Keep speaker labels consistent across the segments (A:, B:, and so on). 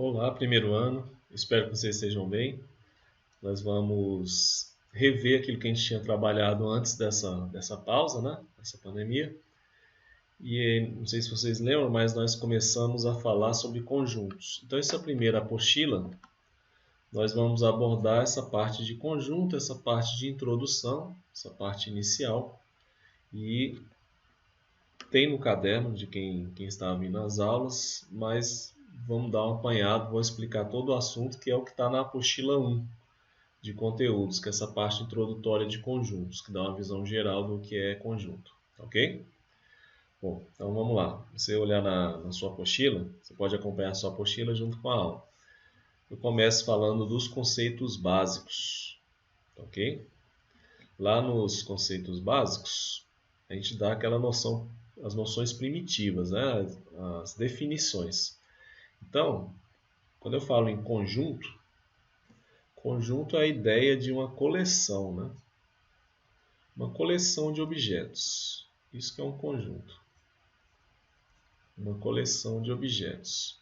A: Olá, primeiro ano. Espero que vocês estejam bem. Nós vamos rever aquilo que a gente tinha trabalhado antes dessa pausa, né? Dessa pandemia. E não sei se vocês lembram, mas nós começamos a falar sobre conjuntos. Então, essa primeira apostila, nós vamos abordar essa parte de conjunto, essa parte de introdução, essa parte inicial. E tem no caderno de quem está vindo às aulas, mas vamos dar um apanhado, vou explicar todo o assunto, que é o que está na apostila 1 de conteúdos, que é essa parte introdutória de conjuntos, que dá uma visão geral do que é conjunto, ok? Bom, então vamos lá. Você olhar na sua apostila, você pode acompanhar a sua apostila junto com a aula. Eu começo falando dos conceitos básicos, ok? Lá nos conceitos básicos, a gente dá aquela noção, as noções primitivas, né? As definições. Então, quando eu falo em conjunto, conjunto é a ideia de uma coleção, né? Uma coleção de objetos. Isso que é um conjunto. Uma coleção de objetos,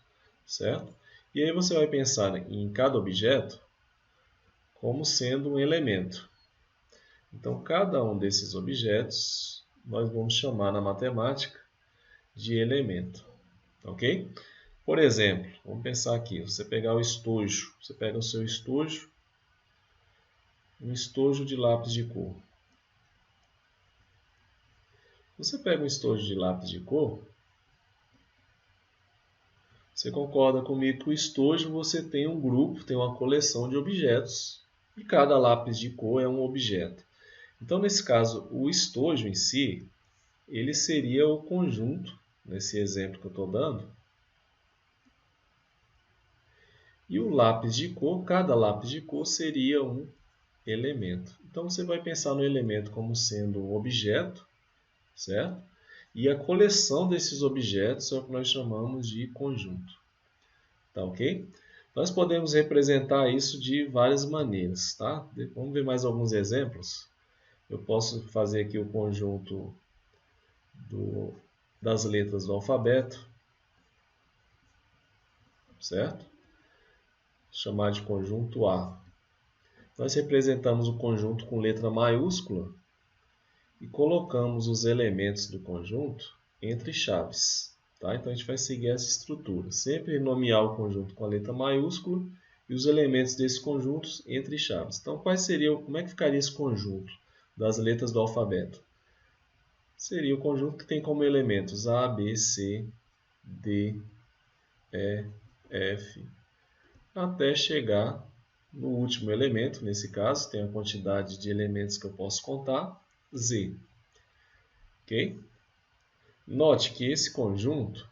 A: certo? E aí você vai pensar em cada objeto como sendo um elemento. Então, cada um desses objetos nós vamos chamar na matemática de elemento, ok? Por exemplo, vamos pensar aqui, você pegar o estojo, você pega o seu estojo, um estojo de lápis de cor. Você pega um estojo de lápis de cor, você concorda comigo que o estojo você tem um grupo, tem uma coleção de objetos, e cada lápis de cor é um objeto. Então, nesse caso, o estojo em si, ele seria o conjunto, nesse exemplo que eu estou dando. E o lápis de cor, cada lápis de cor seria um elemento. Então, você vai pensar no elemento como sendo um objeto, certo? E a coleção desses objetos é o que nós chamamos de conjunto. Tá ok? Nós podemos representar isso de várias maneiras, tá? Vamos ver mais alguns exemplos. Eu posso fazer aqui o conjunto das letras do alfabeto, certo? Chamar de conjunto A. Nós representamos o conjunto com letra maiúscula e colocamos os elementos do conjunto entre chaves. Tá? Então a gente vai seguir essa estrutura. Sempre nomear o conjunto com a letra maiúscula e os elementos desses conjuntos entre chaves. Então como é que ficaria esse conjunto das letras do alfabeto? Seria o conjunto que tem como elementos A, B, C, D, E, F, até chegar no último elemento, nesse caso, tem a quantidade de elementos que eu posso contar, Z. Ok? Note que esse conjunto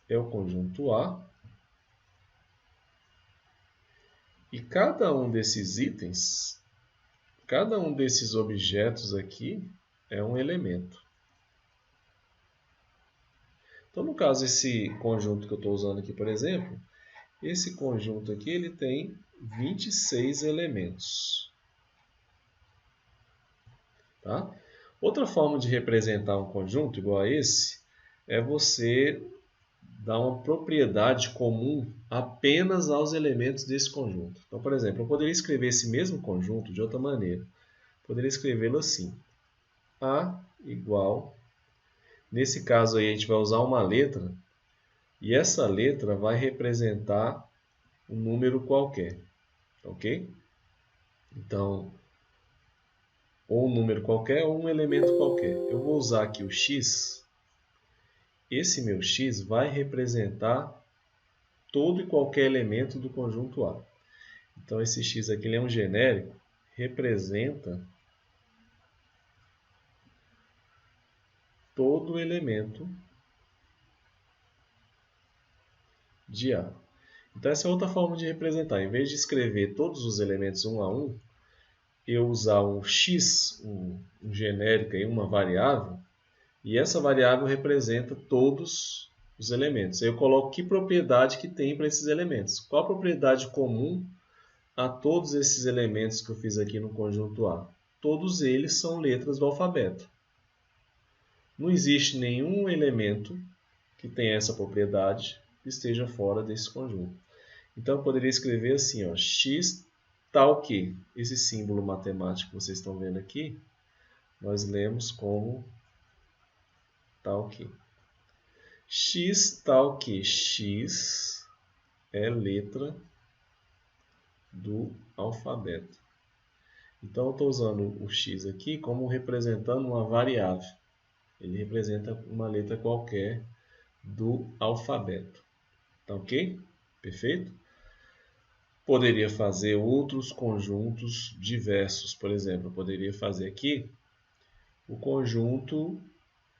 A: é o conjunto A e cada um desses itens, cada um desses objetos aqui é um elemento. Então, no caso, esse conjunto que eu estou usando aqui, por exemplo, esse conjunto aqui ele tem 26 elementos. Tá? Outra forma de representar um conjunto igual a esse é você dar uma propriedade comum apenas aos elementos desse conjunto. Então, por exemplo, eu poderia escrever esse mesmo conjunto de outra maneira. Poderia escrevê-lo assim. A igual... Nesse caso aí, a gente vai usar uma letra. E essa letra vai representar um número qualquer. Ok? Então, ou um número qualquer ou um elemento qualquer. Eu vou usar aqui o x. Esse meu x vai representar todo e qualquer elemento do conjunto A. Então, esse x aqui ele é um genérico, representa todo elemento de A. Então, essa é outra forma de representar. Em vez de escrever todos os elementos um a um, eu usar um x, um genérico, aí, uma variável, e essa variável representa todos os elementos. Aí eu coloco que propriedade que tem para esses elementos. Qual a propriedade comum a todos esses elementos que eu fiz aqui no conjunto A? Todos eles são letras do alfabeto. Não existe nenhum elemento que tenha essa propriedade que esteja fora desse conjunto. Então, eu poderia escrever assim, ó, x tal que. Esse símbolo matemático que vocês estão vendo aqui, nós lemos como tal que. X tal que. X é letra do alfabeto. Então, eu estou usando o x aqui como representando uma variável. Ele representa uma letra qualquer do alfabeto. Tá ok? Perfeito? Poderia fazer outros conjuntos diversos. Por exemplo, eu poderia fazer aqui o conjunto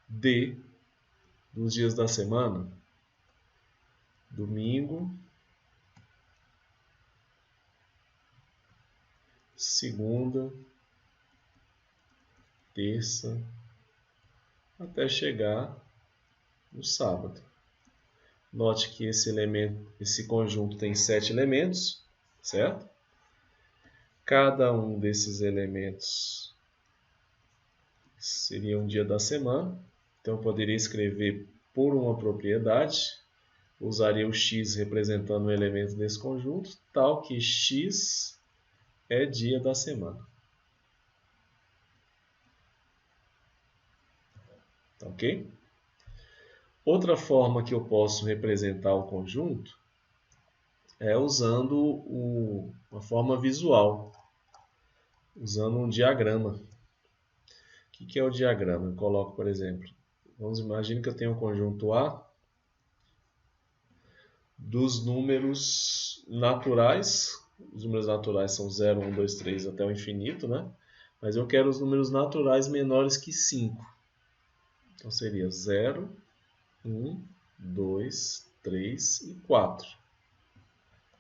A: D dos dias da semana. Domingo, segunda, terça, até chegar no sábado. Note que esse conjunto tem 7 elementos, certo? Cada um desses elementos seria um dia da semana. Então, eu poderia escrever por uma propriedade, usaria o x representando o elemento desse conjunto, tal que x é dia da semana. Tá ok? Outra forma que eu posso representar o conjunto é usando uma forma visual, usando um diagrama. O que é o diagrama? Eu coloco, por exemplo, vamos imaginar que eu tenho um conjunto A dos números naturais. Os números naturais são 0, 1, 2, 3 até o infinito, né? Mas eu quero os números naturais menores que 5. Então seria 0, 1, 2, 3 e 4.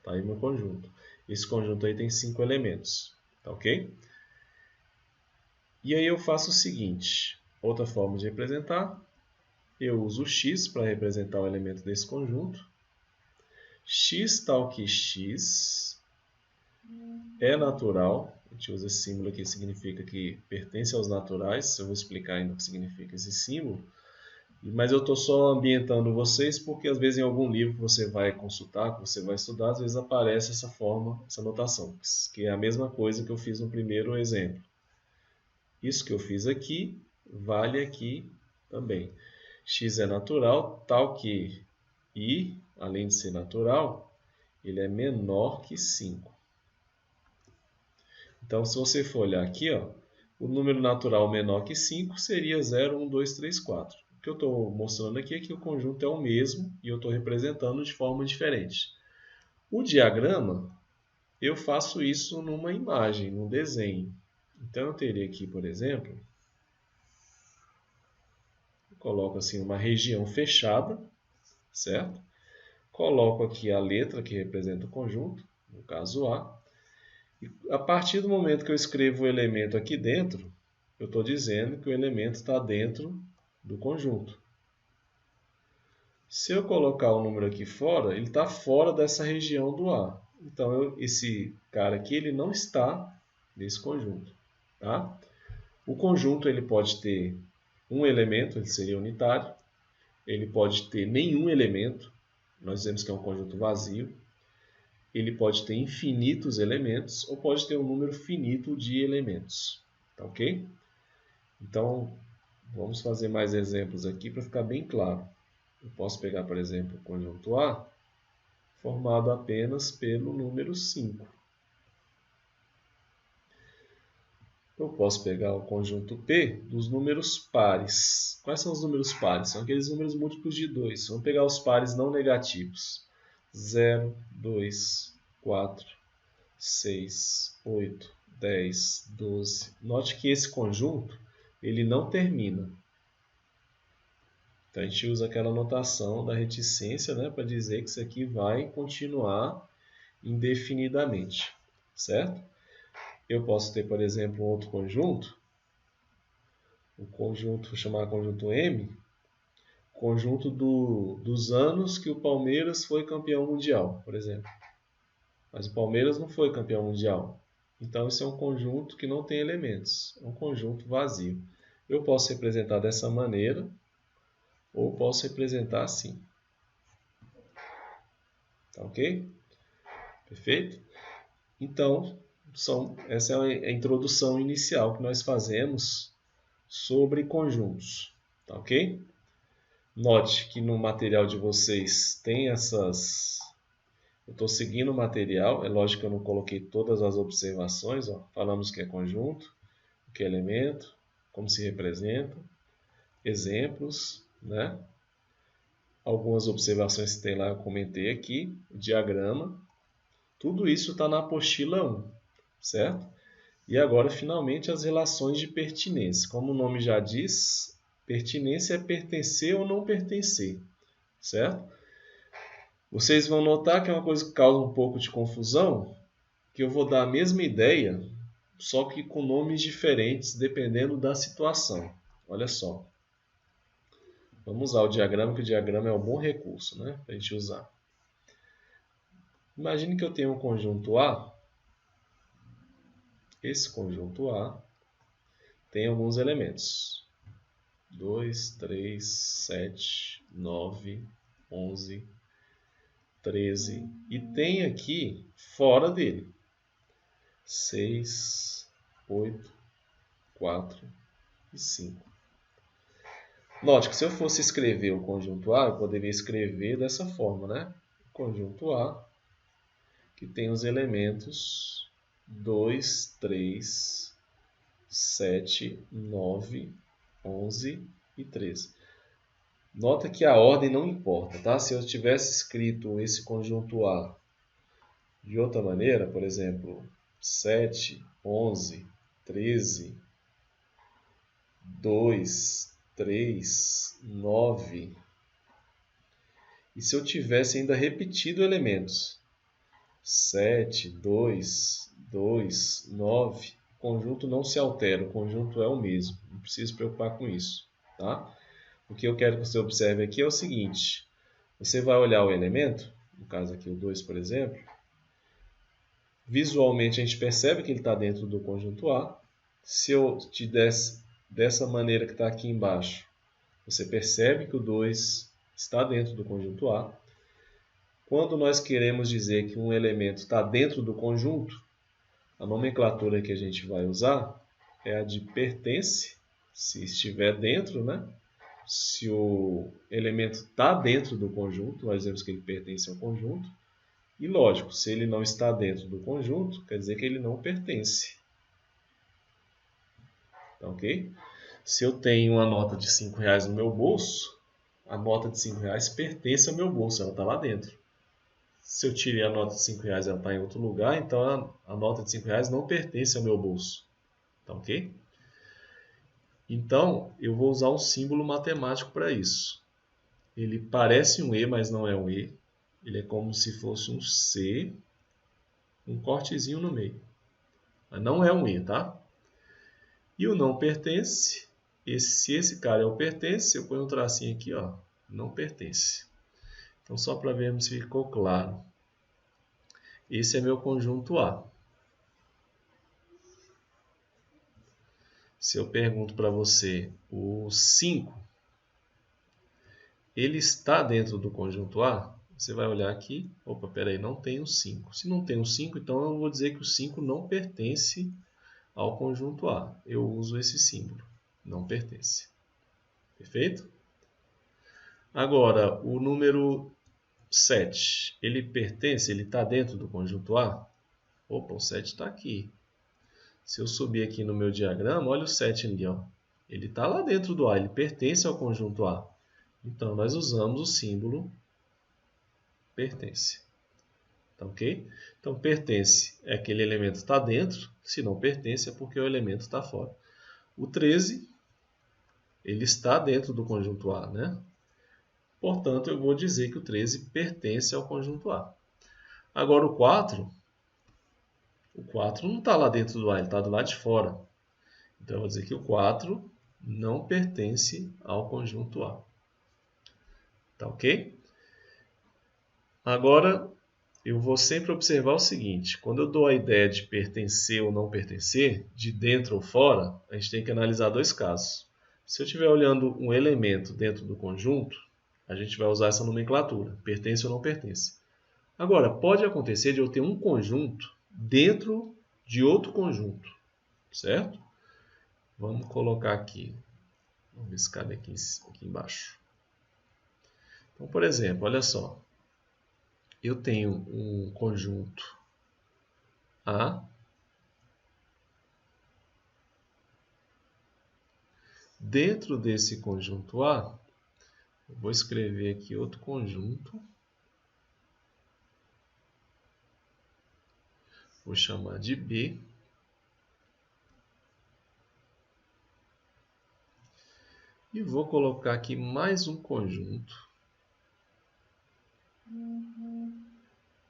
A: Tá aí meu conjunto. Esse conjunto aí tem 5 elementos. Tá ok? E aí eu faço o seguinte. Outra forma de representar. Eu uso o x para representar o elemento desse conjunto. X tal que x é natural. A gente usa esse símbolo aqui, significa que pertence aos naturais. Eu vou explicar ainda o que significa esse símbolo. Mas eu estou só ambientando vocês porque às vezes em algum livro que você vai consultar, que você vai estudar, às vezes aparece essa forma, essa notação, que é a mesma coisa que eu fiz no primeiro exemplo. Isso que eu fiz aqui, vale aqui também. X é natural, tal que I, além de ser natural, ele é menor que 5. Então, se você for olhar aqui, ó, o número natural menor que 5 seria 0, 1, 2, 3, 4. O que eu estou mostrando aqui é que o conjunto é o mesmo e eu estou representando de forma diferente. O diagrama, eu faço isso numa imagem, num desenho. Então, eu teria aqui, por exemplo, eu coloco assim uma região fechada, certo? Coloco aqui a letra que representa o conjunto, no caso A. E a partir do momento que eu escrevo o elemento aqui dentro, eu estou dizendo que o elemento está dentro do conjunto. Se eu colocar o número aqui fora, ele está fora dessa região do A. Então, esse cara aqui ele não está nesse conjunto. Tá? O conjunto ele pode ter um elemento, ele seria unitário. Ele pode ter nenhum elemento, nós dizemos que é um conjunto vazio. Ele pode ter infinitos elementos ou pode ter um número finito de elementos. Tá ok? Então, vamos fazer mais exemplos aqui para ficar bem claro. Eu posso pegar, por exemplo, o conjunto A, formado apenas pelo número 5. Eu posso pegar o conjunto P dos números pares. Quais são os números pares? São aqueles números múltiplos de 2. Vamos pegar os pares não negativos. 0, 2, 4, 6, 8, 10, 12. Note que esse conjunto ele não termina. Então, a gente usa aquela notação da reticência, né, para dizer que isso aqui vai continuar indefinidamente, certo? Eu posso ter, por exemplo, um outro conjunto, o conjunto, vou chamar conjunto M, conjunto dos anos que o Palmeiras foi campeão mundial, por exemplo. Mas o Palmeiras não foi campeão mundial. Então, isso é um conjunto que não tem elementos, é um conjunto vazio. Eu posso representar dessa maneira, ou posso representar assim. Tá ok? Perfeito? Então, essa é a introdução inicial que nós fazemos sobre conjuntos. Tá ok? Note que no material de vocês tem essas... Eu estou seguindo o material, é lógico que eu não coloquei todas as observações. Ó. Falamos o que é conjunto, o que é elemento, como se representa, exemplos, né? Algumas observações que tem lá eu comentei aqui, o diagrama. Tudo isso está na apostila 1, certo? E agora, finalmente, as relações de pertinência. Como o nome já diz, pertinência é pertencer ou não pertencer, certo? Vocês vão notar que é uma coisa que causa um pouco de confusão, que eu vou dar a mesma ideia, só que com nomes diferentes, dependendo da situação. Olha só. Vamos usar o diagrama, que o diagrama é um bom recurso, né, para a gente usar. Imagine que eu tenho um conjunto A. Esse conjunto A tem alguns elementos. 2, 3, 7, 9, 11, 13. E tem aqui, fora dele, 6, 8, 4 e 5. Note que se eu fosse escrever o conjunto A, eu poderia escrever dessa forma, né? O conjunto A, que tem os elementos 2, 3, 7, 9, 11 e 13. Nota que a ordem não importa, tá? Se eu tivesse escrito esse conjunto A de outra maneira, por exemplo, 7, 11, 13, 2, 3, 9. E se eu tivesse ainda repetido elementos 7, 2, 2, 9, o conjunto não se altera, o conjunto é o mesmo. Não precisa se preocupar com isso, tá? O que eu quero que você observe aqui é o seguinte. Você vai olhar o elemento, no caso aqui o 2, por exemplo. Visualmente a gente percebe que ele está dentro do conjunto A. Se eu te desse dessa maneira que está aqui embaixo, você percebe que o 2 está dentro do conjunto A. Quando nós queremos dizer que um elemento está dentro do conjunto, a nomenclatura que a gente vai usar é a de pertence, se estiver dentro, né? Se o elemento está dentro do conjunto, nós dizemos que ele pertence ao conjunto. E lógico, se ele não está dentro do conjunto, quer dizer que ele não pertence. Tá ok? Se eu tenho uma nota de R$5 no meu bolso, a nota de R$5 pertence ao meu bolso, ela está lá dentro. Se eu tirei a nota de R$5 e ela está em outro lugar, então a nota de R$5 não pertence ao meu bolso. Tá ok? Então, eu vou usar um símbolo matemático para isso. Ele parece um E, mas não é um E. Ele é como se fosse um C, um cortezinho no meio. Mas não é um E, tá? E o não pertence, se esse cara é o pertence, eu ponho um tracinho aqui, ó, não pertence. Então, só para vermos se ficou claro. Esse é meu conjunto A. Se eu pergunto para você, o 5, ele está dentro do conjunto A? Você vai olhar aqui, opa, peraí, não tem o 5. Se não tem o 5, então eu vou dizer que o 5 não pertence ao conjunto A. Eu uso esse símbolo, não pertence. Perfeito? Agora, o número 7, ele pertence, ele está dentro do conjunto A? Opa, o 7 está aqui. Se eu subir aqui no meu diagrama, olha o 7 ali, ó. Ele está lá dentro do A, ele pertence ao conjunto A. Então, nós usamos o símbolo pertence. Tá ok? Então, pertence é aquele elemento está dentro, se não pertence é porque o elemento está fora. O 13, ele está dentro do conjunto A, né? Portanto, eu vou dizer que o 13 pertence ao conjunto A. Agora, o 4 não está lá dentro do A, ele está do lado de fora. Então, eu vou dizer que o 4 não pertence ao conjunto A. Tá ok? Agora, eu vou sempre observar o seguinte. Quando eu dou a ideia de pertencer ou não pertencer, de dentro ou fora, a gente tem que analisar dois casos. Se eu estiver olhando um elemento dentro do conjunto, a gente vai usar essa nomenclatura, pertence ou não pertence. Agora, pode acontecer de eu ter um conjunto dentro de outro conjunto, certo? Vamos colocar aqui. Vamos ver se cabe aqui embaixo. Então, por exemplo, olha só. Eu tenho um conjunto A. Dentro desse conjunto A, eu vou escrever aqui outro conjunto. Vou chamar de B. E vou colocar aqui mais um conjunto,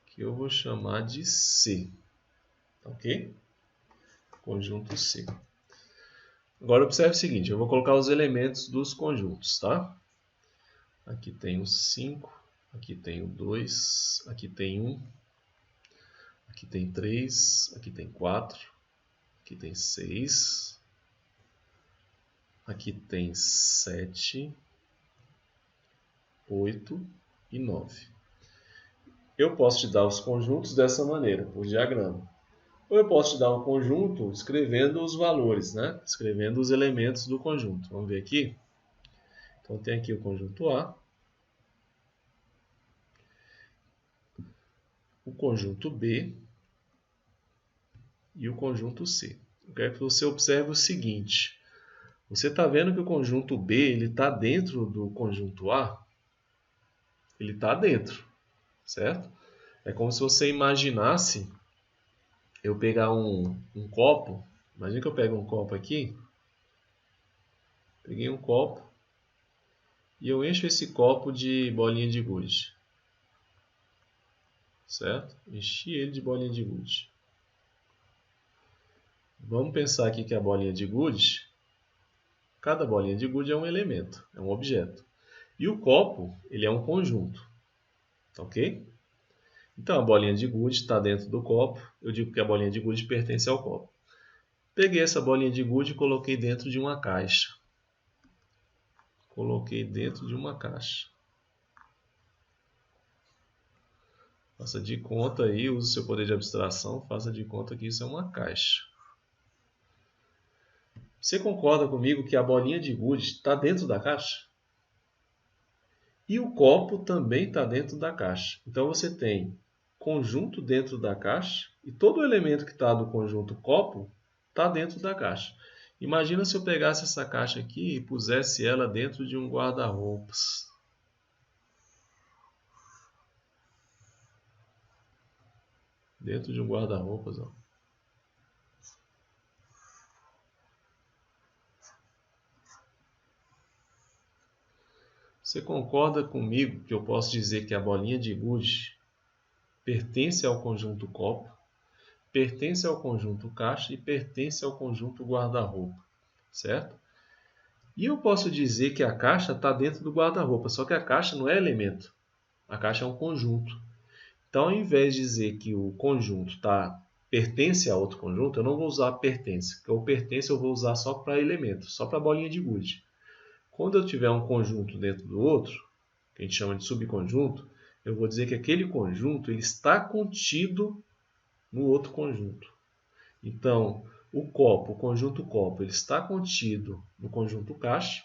A: que eu vou chamar de C. Ok? Conjunto C. Agora observe o seguinte, eu vou colocar os elementos dos conjuntos, tá? Aqui tem o 5, aqui tem o 2, aqui tem 1, aqui tem 3, aqui tem 4, aqui tem 6, aqui tem 7, 8 e 9. Eu posso te dar os conjuntos dessa maneira, por diagrama. Ou eu posso te dar um conjunto escrevendo os valores, né? Escrevendo os elementos do conjunto. Vamos ver aqui? Então tem aqui o conjunto A, o conjunto B e o conjunto C. Eu quero que você observe o seguinte. Você está vendo que o conjunto B está dentro do conjunto A? Ele está dentro, certo? É como se você imaginasse eu pegar um copo. Imagina que eu pego um copo aqui. Peguei um copo e eu encho esse copo de bolinha de gude. Certo? Enchi ele de bolinha de gude. Vamos pensar aqui que a bolinha de gude, cada bolinha de gude é um elemento, é um objeto. E o copo, ele é um conjunto. Ok? Então a bolinha de gude está dentro do copo. Eu digo que a bolinha de gude pertence ao copo. Peguei essa bolinha de gude e coloquei dentro de uma caixa. Coloquei dentro de uma caixa. Faça de conta aí, use o seu poder de abstração, faça de conta que isso é uma caixa. Você concorda comigo que a bolinha de gude está dentro da caixa? E o copo também está dentro da caixa. Então você tem conjunto dentro da caixa e todo elemento que está do conjunto copo está dentro da caixa. Imagina se eu pegasse essa caixa aqui e pusesse ela dentro de um guarda-roupas. Dentro de um guarda-roupas, ó. Você concorda comigo que eu posso dizer que a bolinha de gude pertence ao conjunto copo, pertence ao conjunto caixa e pertence ao conjunto guarda-roupa, certo? E eu posso dizer que a caixa está dentro do guarda-roupa, só que a caixa não é elemento, a caixa é um conjunto. Então, ao invés de dizer que o conjunto pertence a outro conjunto, eu não vou usar pertence, porque o pertence eu vou usar só para elemento, só para bolinha de gude. Quando eu tiver um conjunto dentro do outro, que a gente chama de subconjunto, eu vou dizer que aquele conjunto ele está contido no outro conjunto. Então, o conjunto copo, ele está contido no conjunto caixa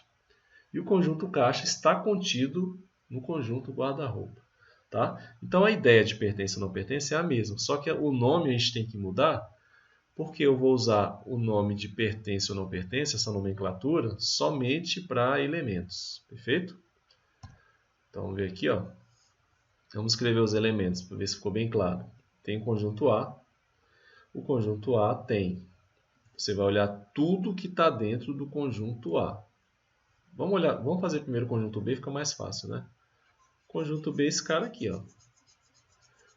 A: e o conjunto caixa está contido no conjunto guarda-roupa. Tá? Então, a ideia de pertence ou não pertence é a mesma, só que o nome a gente tem que mudar, porque eu vou usar o nome de pertence ou não pertence, essa nomenclatura, somente para elementos. Perfeito? Então, vamos ver aqui, ó. Vamos escrever os elementos para ver se ficou bem claro. Tem o conjunto A. O conjunto A tem... Você vai olhar tudo que está dentro do conjunto A. Vamos fazer primeiro o conjunto B, fica mais fácil, né? Conjunto B, esse cara aqui, ó.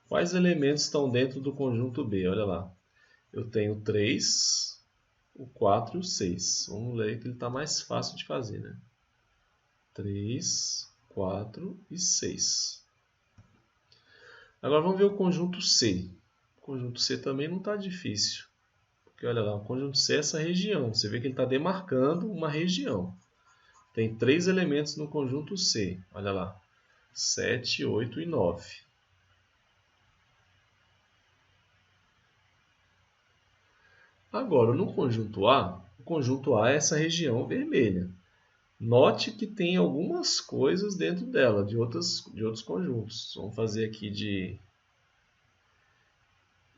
A: Quais elementos estão dentro do conjunto B? Olha lá. Eu tenho 3, o 4 e o 6. Vamos ler que ele está mais fácil de fazer, né? 3, 4 e 6. Agora vamos ver o conjunto C. O conjunto C também não está difícil. Porque olha lá, o conjunto C é essa região. Você vê que ele está demarcando uma região. Tem 3 elementos no conjunto C. Olha lá. 7, 8 e 9. Agora, no conjunto A, o conjunto A é essa região vermelha. Note que tem algumas coisas dentro dela, de outros conjuntos. Vamos fazer aqui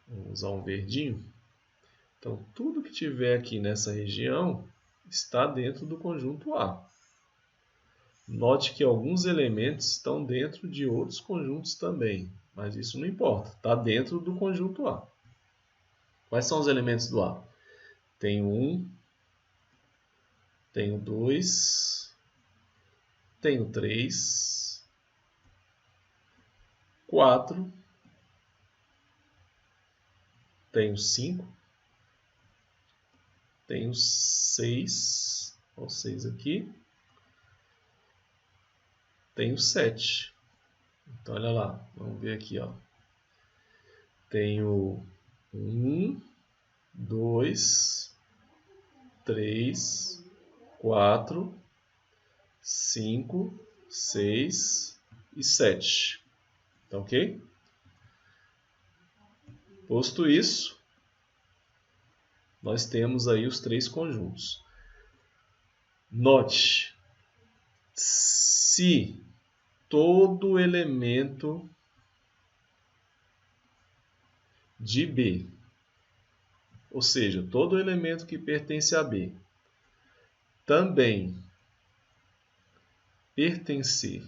A: Vamos usar um verdinho. Então, tudo que tiver aqui nessa região está dentro do conjunto A. Note que alguns elementos estão dentro de outros conjuntos também, mas isso não importa, está dentro do conjunto A. Quais são os elementos do A? Tenho 1, tenho 2, tenho 3, 4, tenho 5, tenho 6, olha o 6 aqui, tenho 7. Então, olha lá, vamos ver aqui, ó. Tenho 1, 2, 3, 4, 5, 6 e 7. Tá ok? Posto isso, nós temos aí os 3 conjuntos. Note, se todo elemento de B, ou seja, todo elemento que pertence a B, também pertencer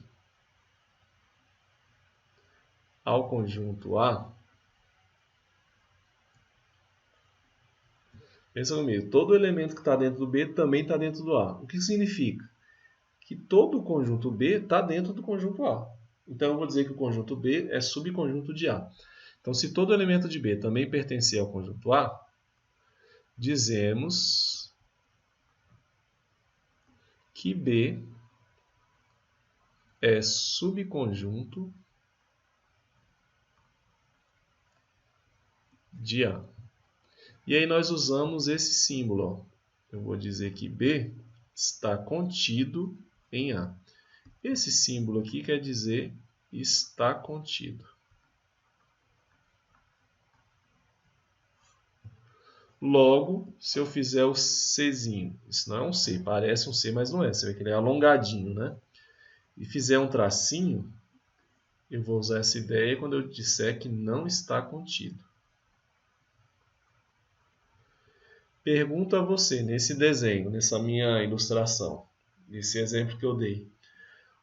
A: ao conjunto A, pensa comigo, todo elemento que está dentro do B também está dentro do A. O que significa? Que todo o conjunto B está dentro do conjunto A. Então, eu vou dizer que o conjunto B é subconjunto de A. Então, se todo elemento de B também pertencer ao conjunto A, dizemos que B é subconjunto de A. E aí nós usamos esse símbolo. Ó. Eu vou dizer que B está contido em A. Esse símbolo aqui quer dizer está contido. Logo, se eu fizer o Czinho, isso não é um C, parece um C, mas não é. Você vê que ele é alongadinho, né? E fizer um tracinho, eu vou usar essa ideia quando eu disser que não está contido. Pergunto a você, nesse desenho, nessa minha ilustração, nesse exemplo que eu dei,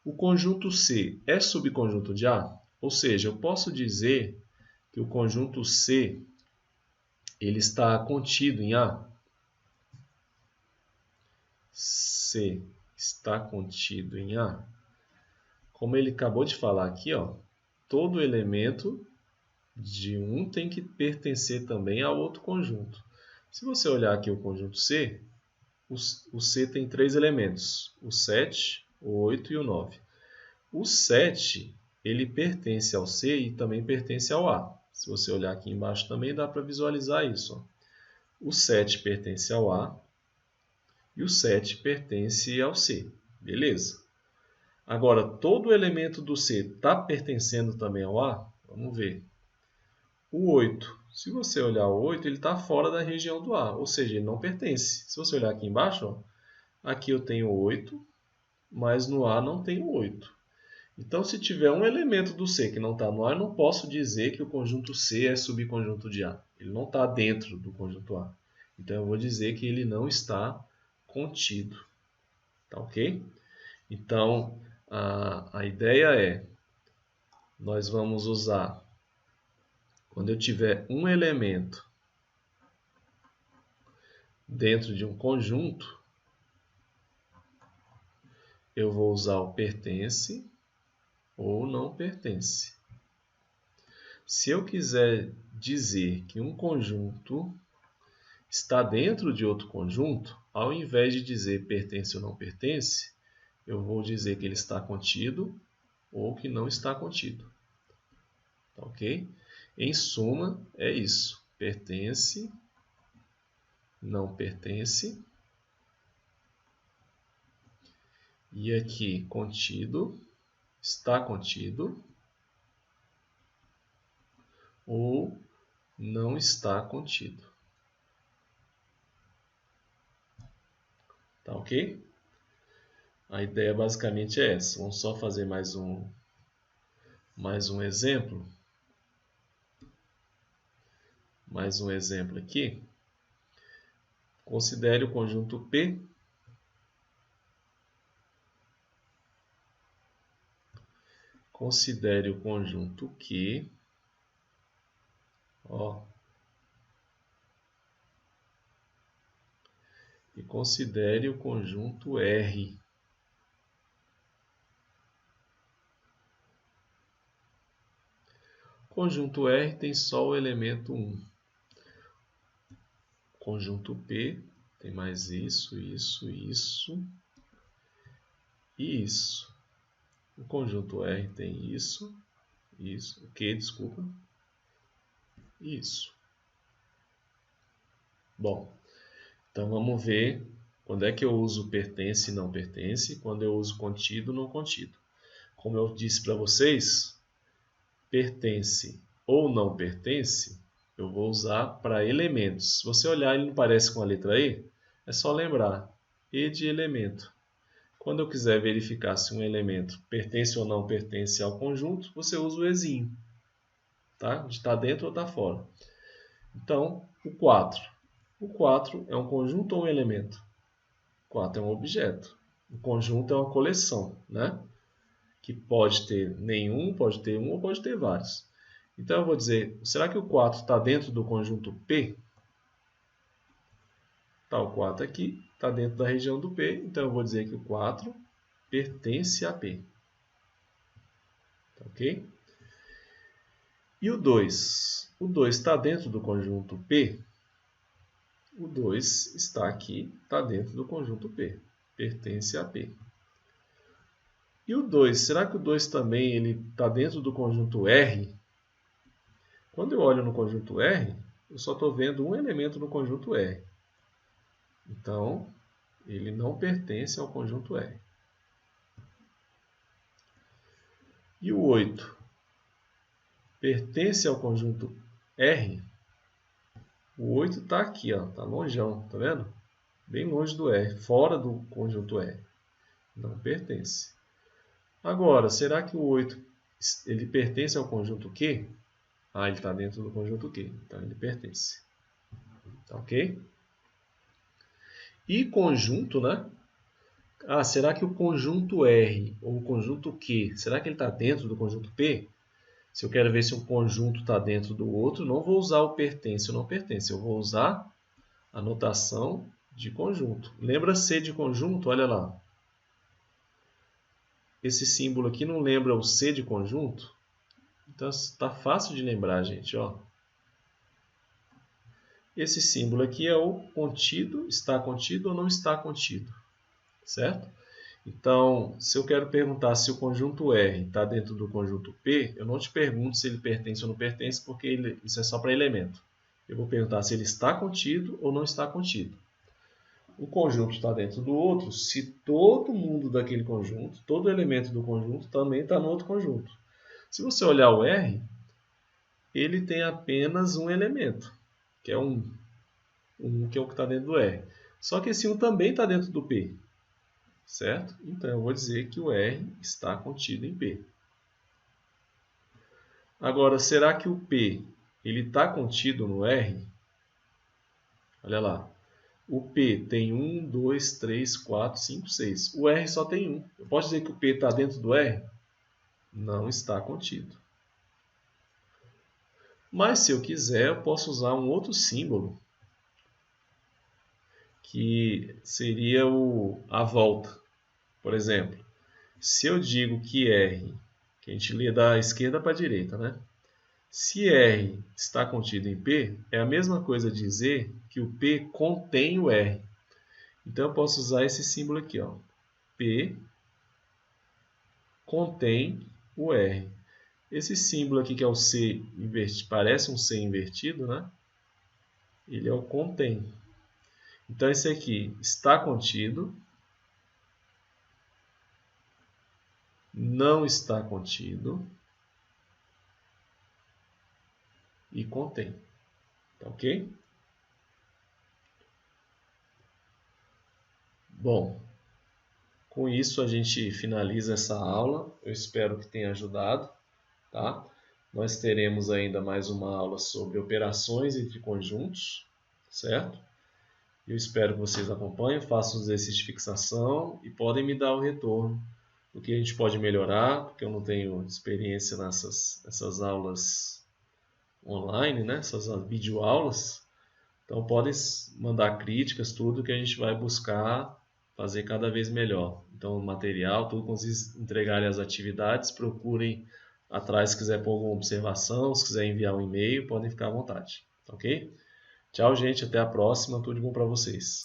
A: o conjunto C é subconjunto de A? Ou seja, eu posso dizer que o conjunto C ele está contido em A? C está contido em A? Como ele acabou de falar aqui, ó, todo elemento de um tem que pertencer também ao outro conjunto. Se você olhar aqui o conjunto C, o C tem 3 elementos, o 7, o 8 e o 9. O 7, ele pertence ao C e também pertence ao A. Se você olhar aqui embaixo também dá para visualizar isso. Ó. O 7 pertence ao A e o 7 pertence ao C. Beleza. Agora, todo elemento do C está pertencendo também ao A? Vamos ver. O 8, se você olhar o 8, ele está fora da região do A, ou seja, ele não pertence. Se você olhar aqui embaixo, ó, aqui eu tenho 8, mas no A não tenho 8. Então, se tiver um elemento do C que não está no A, eu não posso dizer que o conjunto C é subconjunto de A. Ele não está dentro do conjunto A. Então, eu vou dizer que ele não está contido. Tá ok? Então, a ideia é, nós vamos usar, quando eu tiver um elemento dentro de um conjunto, eu vou usar o pertence ou não pertence. Se eu quiser dizer que um conjunto está dentro de outro conjunto, ao invés de dizer pertence ou não pertence, eu vou dizer que ele está contido ou que não está contido. Tá ok? Em suma, é isso. Pertence, não pertence. E aqui, contido, está contido ou não está contido. Tá ok? A ideia basicamente é essa. Vamos só fazer mais um exemplo. Mais um exemplo aqui. Considere o conjunto P considere o conjunto Q, ó, e considere o conjunto R. O conjunto R tem só o elemento 1. O conjunto P tem mais isso e isso. O conjunto R tem isso, o Q, desculpa, e isso. Bom, então vamos ver quando é que eu uso pertence e não pertence, quando eu uso contido e não contido. Como eu disse para vocês, pertence ou não pertence, eu vou usar para elementos. Se você olhar, ele não parece com a letra E? É só lembrar, E de elemento. Quando eu quiser verificar se um elemento pertence ou não pertence ao conjunto, você usa o Ezinho, tá? De estar dentro ou estar fora. Então, o 4. O 4 é um conjunto ou um elemento? O 4 é um objeto. O conjunto é uma coleção, né? Que pode ter nenhum, pode ter um ou pode ter vários. Então eu vou dizer, será que o 4 está dentro do conjunto P? Tá, o 4 aqui está dentro da região do P, então eu vou dizer que o 4 pertence a P. Tá, ok? E o 2? O 2 está dentro do conjunto P? O 2 está aqui, está dentro do conjunto P. Pertence a P. E o 2? Será que o 2 também está dentro do conjunto R? Quando eu olho no conjunto R, eu só estou vendo um elemento no conjunto R. Então, ele não pertence ao conjunto R. E o 8? Pertence ao conjunto R? O 8 está aqui, está longeão, tá vendo? Bem longe do R, fora do conjunto R. Não pertence. Agora, será que o 8 ele pertence ao conjunto Q? Ah, ele está dentro do conjunto Q, então ele pertence. Tá ok? E conjunto, né? Ah, será que o conjunto R ou o conjunto Q, será que ele está dentro do conjunto P? Se eu quero ver se um conjunto está dentro do outro, não vou usar o pertence ou não pertence, eu vou usar a notação de conjunto. Lembra C de conjunto? Olha lá. Esse símbolo aqui não lembra o C de conjunto? Então está fácil de lembrar, gente. Ó. Esse símbolo aqui é o contido, está contido ou não está contido. Certo? Então, se eu quero perguntar se o conjunto R está dentro do conjunto P, eu não te pergunto se ele pertence ou não pertence, porque isso é só para elemento. Eu vou perguntar se ele está contido ou não está contido. O conjunto está dentro do outro se todo mundo daquele conjunto, todo elemento do conjunto também está no outro conjunto. Se você olhar o R, ele tem apenas um elemento, que é que é o que está dentro do R. Só que esse 1 também está dentro do P. Certo? Então, eu vou dizer que o R está contido em P. Agora, será que o P está contido no R? Olha lá. O P tem 1, 2, 3, 4, 5, 6. O R só tem 1. Eu posso dizer que o P está dentro do R? Não está contido. Mas, se eu quiser, eu posso usar um outro símbolo, que seria a volta. Por exemplo, se eu digo que R, que a gente lê da esquerda para a direita, né? Se R está contido em P, é a mesma coisa dizer que o P contém o R. Então, eu posso usar esse símbolo aqui, ó. P contém o R. Esse símbolo aqui, que é o C invertido, parece um C invertido, né? Ele é o contém. Então, esse aqui está contido, não está contido e contém. Tá ok? Bom, com isso a gente finaliza essa aula. Eu espero que tenha ajudado, tá? Nós teremos ainda mais uma aula sobre operações entre conjuntos, certo? Eu espero que vocês acompanhem, façam os exercícios de fixação e podem me dar o retorno do que a gente pode melhorar, porque eu não tenho experiência nessas aulas online, né? Essas videoaulas. Então podem mandar críticas, tudo que a gente vai buscar fazer cada vez melhor. Então material, tudo quando vocês entregarem as atividades, procurem atrás se quiser pôr alguma observação, se quiser enviar um e-mail, podem ficar à vontade, ok? Tchau, gente, até a próxima, tudo de bom para vocês.